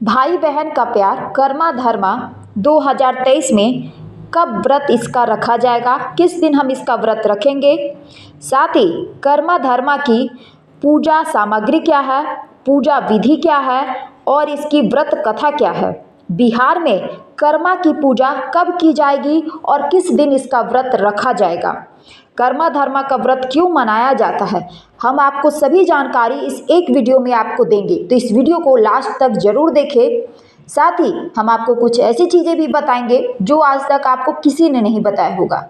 भाई बहन का प्यार कर्मा धर्मा 2023 में कब व्रत इसका रखा जाएगा, किस दिन हम इसका व्रत रखेंगे। साथ ही कर्मा धर्मा की पूजा सामग्री क्या है, पूजा विधि क्या है और इसकी व्रत कथा क्या है। बिहार में कर्मा की पूजा कब की जाएगी और किस दिन इसका व्रत रखा जाएगा। कर्मा धर्मा का व्रत क्यों मनाया जाता है, हम आपको सभी जानकारी इस एक वीडियो में आपको देंगे, तो इस वीडियो को लास्ट तक जरूर देखें। साथ ही हम आपको कुछ ऐसी चीज़ें भी बताएंगे जो आज तक आपको किसी ने नहीं बताया होगा,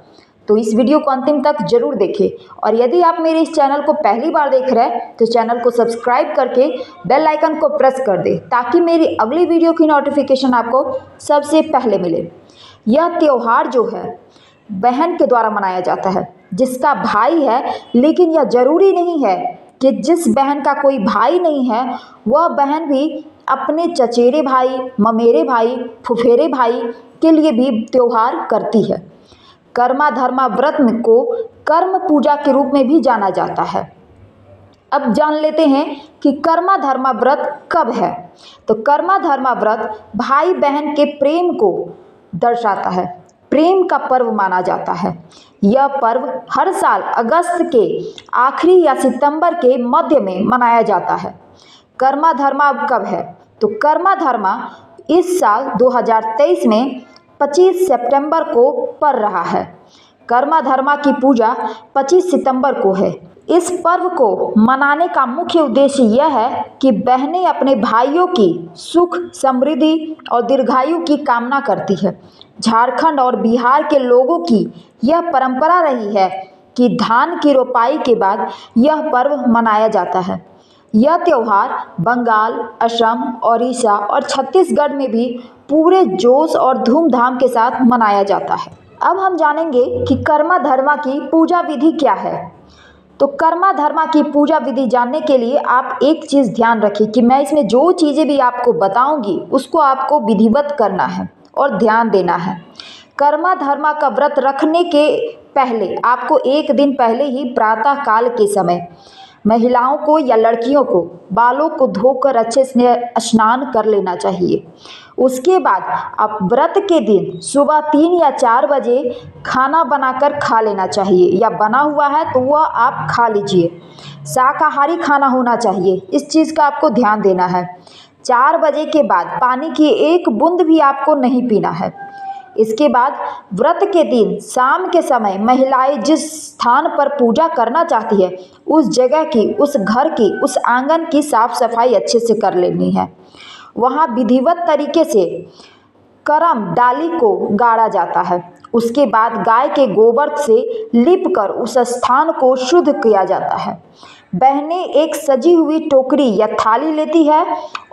तो इस वीडियो को अंतिम तक जरूर देखें। और यदि आप मेरे इस चैनल को पहली बार देख रहे हैं तो चैनल को सब्सक्राइब करके बेल आइकन को प्रेस कर दें ताकि मेरी अगली वीडियो की नोटिफिकेशन आपको सबसे पहले मिले। यह त्यौहार जो है बहन के द्वारा मनाया जाता है जिसका भाई है, लेकिन यह जरूरी नहीं है कि जिस बहन का कोई भाई नहीं है वह बहन भी अपने चचेरे भाई, ममेरे भाई, फुफेरे भाई के लिए भी त्यौहार करती है। कर्मा धर्मा व्रत को कर्म पूजा के रूप में भी जाना जाता है। अब जान लेते हैं कि कर्मा धर्मा व्रत कब है। तो कर्मा धर्मा व्रत भाई बहन के प्रेम को दर्शाता है, प्रेम का पर्व माना जाता है। यह पर्व हर साल अगस्त के आखिरी या सितंबर के मध्य में मनाया जाता है। कर्मा धर्मा अब कब है, तो कर्मा धर्मा इस साल 2023 में 25 सितंबर को पड़ रहा है। कर्मा धर्मा की पूजा 25 सितंबर को है। इस पर्व को मनाने का मुख्य उद्देश्य यह है कि बहनें अपने भाइयों की सुख, समृद्धि और दीर्घायु की कामना करती है। झारखंड और बिहार के लोगों की यह परंपरा रही है कि धान की रोपाई के बाद यह पर्व मनाया जाता है। यह त्यौहार बंगाल, असम, ओडिशा और छत्तीसगढ़ में भी पूरे जोश और धूमधाम के साथ मनाया जाता है। अब हम जानेंगे कि कर्मा धर्मा की पूजा विधि क्या है। तो कर्मा धर्मा की पूजा विधि जानने के लिए आप एक चीज़ ध्यान रखें कि मैं इसमें जो चीज़ें भी आपको बताऊंगी उसको आपको विधिवत करना है और ध्यान देना है। कर्मा धर्मा का व्रत रखने के पहले आपको एक दिन पहले ही प्रातः काल के समय महिलाओं को या लड़कियों को बालों को धोकर अच्छे से स्नान कर लेना चाहिए। उसके बाद आप व्रत के दिन सुबह 3 या 4 बजे खाना बनाकर खा लेना चाहिए, या बना हुआ है तो वह आप खा लीजिए। शाकाहारी खाना होना चाहिए, इस चीज़ का आपको ध्यान देना है। 4 बजे के बाद पानी की एक बूंद भी आपको नहीं पीना है। इसके बाद व्रत के दिन शाम के समय महिलाएं जिस स्थान पर पूजा करना चाहती है उस जगह की, उस घर की, उस आंगन की साफ सफाई अच्छे से कर लेनी है। वहाँ विधिवत तरीके से करम डाली को गाड़ा जाता है। उसके बाद गाय के गोबर से लीपकर उस स्थान को शुद्ध किया जाता है। बहनें एक सजी हुई टोकरी या थाली लेती है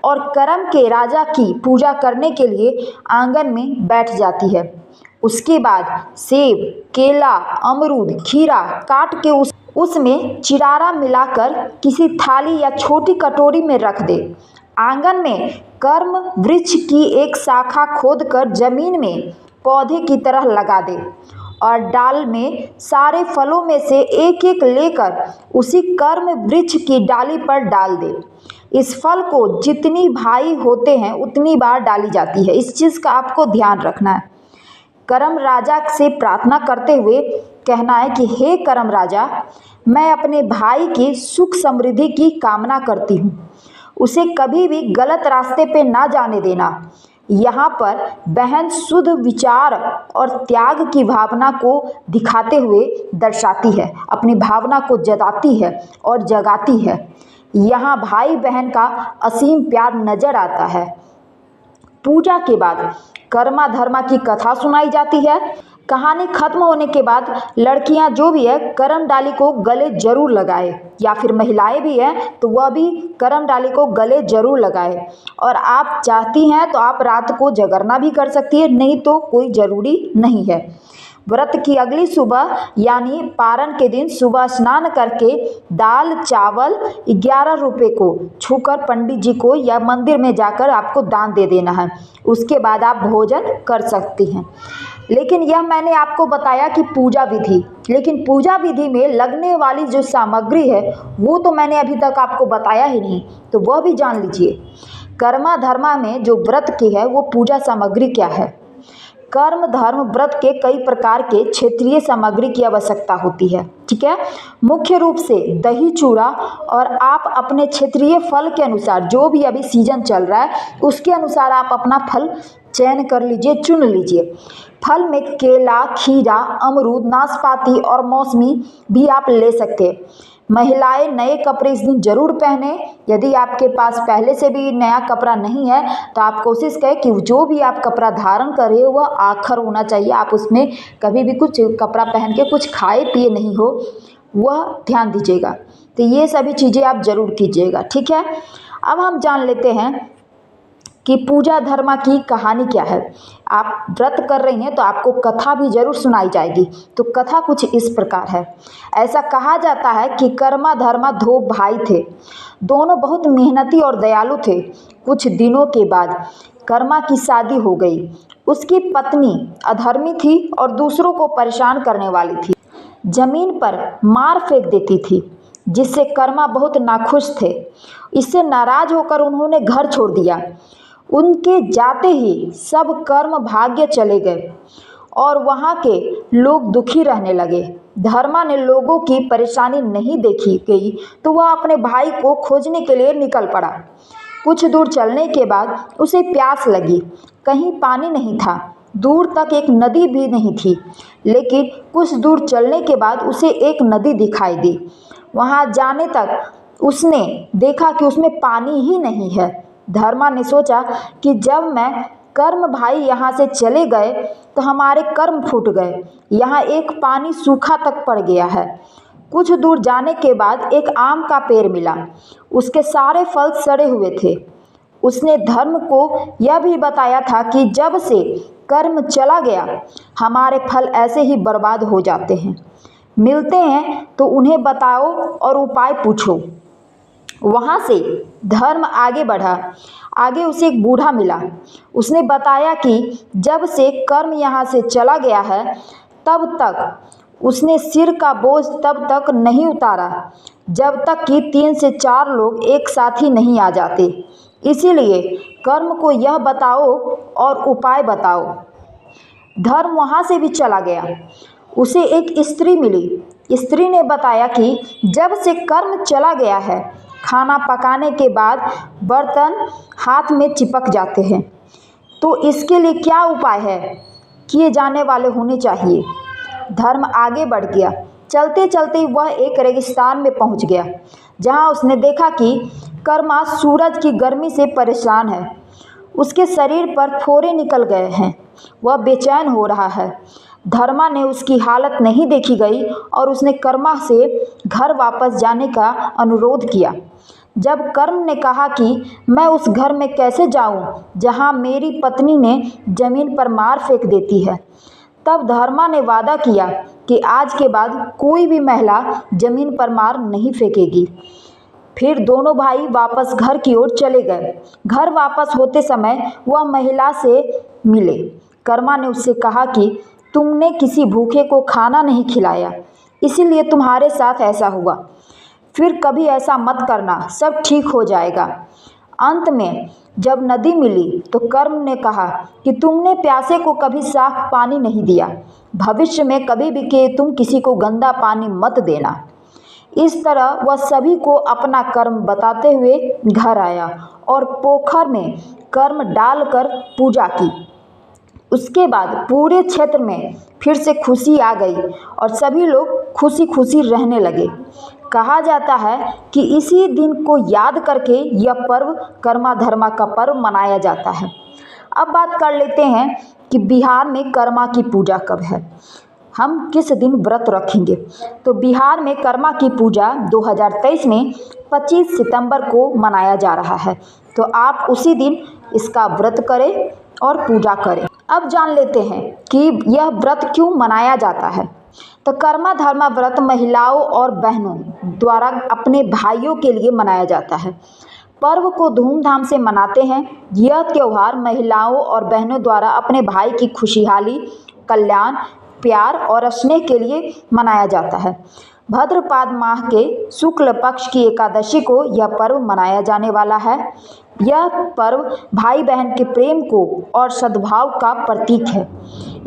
और करम के राजा की पूजा करने के लिए आंगन में बैठ जाती है। उसके बाद सेब, केला, अमरूद, खीरा काट के उसमें चिरारा मिलाकर किसी थाली या छोटी कटोरी में रख दे। आंगन में कर्म वृक्ष की एक शाखा खोदकर जमीन में पौधे की तरह लगा दे और डाल में सारे फलों में से एक एक लेकर उसी कर्म वृक्ष की डाली पर डाल दे। इस फल को जितनी भाई होते हैं उतनी बार डाली जाती है, इस चीज़ का आपको ध्यान रखना है। करम राजा से प्रार्थना करते हुए कहना है कि हे करम राजा, मैं अपने भाई की सुख समृद्धि की कामना करती हूँ, उसे कभी भी गलत रास्ते पे ना जाने देना। यहाँ पर बहन शुद्ध विचार और त्याग की भावना को दिखाते हुए दर्शाती है, अपनी भावना को जताती है और जगाती है। यहाँ भाई बहन का असीम प्यार नजर आता है। पूजा के बाद कर्मा धर्मा की कथा सुनाई जाती है। कहानी खत्म होने के बाद लड़कियां जो भी है करम डाली को गले जरूर लगाए, या फिर महिलाएं भी हैं तो वह भी करम डाली को गले जरूर लगाए। और आप चाहती हैं तो आप रात को जागरना भी कर सकती है, नहीं तो कोई ज़रूरी नहीं है। व्रत की अगली सुबह यानी पारण के दिन सुबह स्नान करके दाल चावल 11 रुपये को छूकर पंडित जी को या मंदिर में जाकर आपको दान दे देना है। उसके बाद आप भोजन कर सकती हैं। लेकिन यह मैंने आपको बताया कि पूजा विधि, लेकिन पूजा विधि में लगने वाली जो सामग्री है वो तो मैंने अभी तक आपको बताया ही नहीं, तो वह भी जान लीजिए। कर्मा धर्मा में जो व्रत की है वो पूजा सामग्री क्या है। कर्म धर्म व्रत के कई प्रकार के क्षेत्रीय सामग्री की आवश्यकता होती है, ठीक है। मुख्य रूप से दही चूड़ा, और आप अपने क्षेत्रीय फल के अनुसार, जो भी अभी सीजन चल रहा है उसके अनुसार आप अपना फल चयन कर लीजिए, चुन लीजिए। फल में केला, खीरा, अमरूद, नाशपाती और मौसमी भी आप ले सकते हैं। महिलाएं नए कपड़े इस दिन जरूर पहने। यदि आपके पास पहले से भी नया कपड़ा नहीं है तो आप कोशिश करें कि जो भी आप कपड़ा धारण कर रहे हो वह आखर होना चाहिए। आप उसमें कभी भी कुछ कपड़ा पहन के कुछ खाए पिए नहीं हो, वह ध्यान दीजिएगा। तो ये सभी चीज़ें आप जरूर कीजिएगा, ठीक है। अब हम जान लेते हैं कि पूजा धर्मा की कहानी क्या है। आप व्रत कर रही हैं तो आपको कथा भी जरूर सुनाई जाएगी। तो कथा कुछ इस प्रकार है। ऐसा कहा जाता है कि कर्मा धर्मा दो भाई थे, दोनों बहुत मेहनती और दयालु थे। कुछ दिनों के बाद कर्मा की शादी हो गई। उसकी पत्नी अधर्मी थी और दूसरों को परेशान करने वाली थी। जमीन पर मार फेंक देती थी, जिससे कर्मा बहुत नाखुश थे। इससे नाराज होकर उन्होंने घर छोड़ दिया। उनके जाते ही सब कर्म भाग्य चले गए और वहाँ के लोग दुखी रहने लगे। धर्मा ने लोगों की परेशानी नहीं देखी गई तो वह अपने भाई को खोजने के लिए निकल पड़ा। कुछ दूर चलने के बाद उसे प्यास लगी। कहीं पानी नहीं था, दूर तक एक नदी भी नहीं थी। लेकिन कुछ दूर चलने के बाद उसे एक नदी दिखाई दी। वहाँ जाने तक उसने देखा कि उसमें पानी ही नहीं है। धर्मा ने सोचा कि जब मैं कर्म भाई यहाँ से चले गए तो हमारे कर्म फूट गए। यहाँ एक पानी सूखा तक पड़ गया है। कुछ दूर जाने के बाद एक आम का पेड़ मिला। उसके सारे फल सड़े हुए थे। उसने धर्म को यह भी बताया था कि जब से कर्म चला गया हमारे फल ऐसे ही बर्बाद हो जाते हैं। मिलते हैं तो उन्हें बताओ और उपाय पूछो। वहाँ से धर्म आगे बढ़ा। आगे उसे एक बूढ़ा मिला। उसने बताया कि जब से कर्म यहाँ से चला गया है तब तक उसने सिर का बोझ तब तक नहीं उतारा जब तक कि 3 से 4 लोग एक साथ ही नहीं आ जाते। इसीलिए कर्म को यह बताओ और उपाय बताओ। धर्म वहाँ से भी चला गया। उसे एक स्त्री मिली। स्त्री ने बताया कि जब से कर्म चला गया है खाना पकाने के बाद बर्तन हाथ में चिपक जाते हैं, तो इसके लिए क्या उपाय है, किए जाने वाले होने चाहिए। धर्म आगे बढ़ गया। चलते चलते वह एक रेगिस्तान में पहुंच गया, जहां उसने देखा कि कर्मा सूरज की गर्मी से परेशान है। उसके शरीर पर फोड़े निकल गए हैं। वह बेचैन हो रहा है। धर्मा ने उसकी हालत नहीं देखी गई और उसने कर्मा से घर वापस जाने का अनुरोध किया। जब कर्म ने कहा कि मैं उस घर में कैसे जाऊं जहां मेरी पत्नी ने जमीन पर मार फेंक देती है, तब धर्मा ने वादा किया कि आज के बाद कोई भी महिला जमीन पर मार नहीं फेंकेगी। फिर दोनों भाई वापस घर की ओर चले गए। घर वापस होते समय वह महिला से मिले। कर्मा ने उससे कहा कि तुमने किसी भूखे को खाना नहीं खिलाया, इसीलिए तुम्हारे साथ ऐसा हुआ। फिर कभी ऐसा मत करना, सब ठीक हो जाएगा। अंत में जब नदी मिली तो कर्म ने कहा कि तुमने प्यासे को कभी साफ पानी नहीं दिया, भविष्य में कभी भी कि तुम किसी को गंदा पानी मत देना। इस तरह वह सभी को अपना कर्म बताते हुए घर आया और पोखर में कर्म डालकर पूजा की। उसके बाद पूरे क्षेत्र में फिर से खुशी आ गई और सभी लोग खुशी खुशी रहने लगे। कहा जाता है कि इसी दिन को याद करके यह पर्व कर्मा धर्मा का पर्व मनाया जाता है। अब बात कर लेते हैं कि बिहार में कर्मा की पूजा कब है, हम किस दिन व्रत रखेंगे। तो बिहार में कर्मा की पूजा 2023 में 25 सितंबर को मनाया जा रहा है। तो आप उसी दिन इसका व्रत करें और पूजा करें। अब जान लेते हैं कि यह व्रत क्यों मनाया जाता है। तो कर्मा धर्मा व्रत महिलाओं और बहनों द्वारा अपने भाइयों के लिए मनाया जाता है। पर्व को धूमधाम से मनाते हैं। यह त्यौहार महिलाओं और बहनों द्वारा अपने भाई की खुशहाली, कल्याण, प्यार और स्नेह के लिए मनाया जाता है। भाद्रपद माह के शुक्ल पक्ष की एकादशी को यह पर्व मनाया जाने वाला है। यह पर्व भाई बहन के प्रेम को और सद्भाव का प्रतीक है।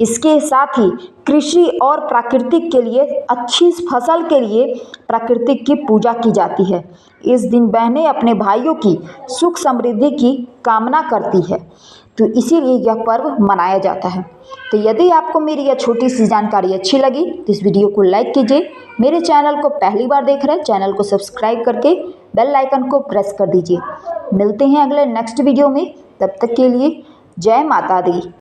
इसके साथ ही कृषि और प्राकृतिक के लिए अच्छी फसल के लिए प्रकृति की पूजा की जाती है। इस दिन बहनें अपने भाइयों की सुख समृद्धि की कामना करती है, तो इसीलिए यह पर्व मनाया जाता है। तो यदि आपको मेरी यह छोटी सी जानकारी अच्छी लगी तो इस वीडियो को लाइक कीजिए। मेरे चैनल को पहली बार देख रहे हैं, चैनल को सब्सक्राइब करके बेल आइकन को प्रेस कर दीजिए। मिलते हैं अगले नेक्स्ट वीडियो में, तब तक के लिए जय माता दी।